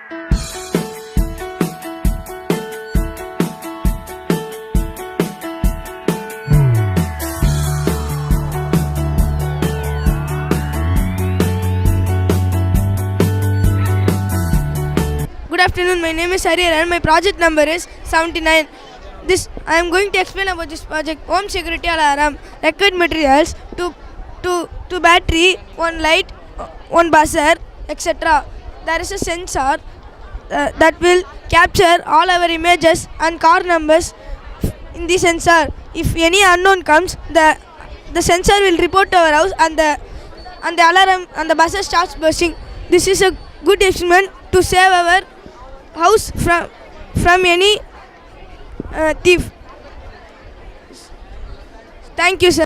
Good afternoon, my name is Harir and my project number is 79. I am going to explain about this project. Home security alarm, required materials, to battery, one light, one buzzer, etc. There is a sensor that will capture all our images and car numbers in the sensor. If any unknown comes, the sensor will report to our house and the alarm and the buzzer starts buzzing. This is a good experiment to save our house from any thief. Thank you, sir.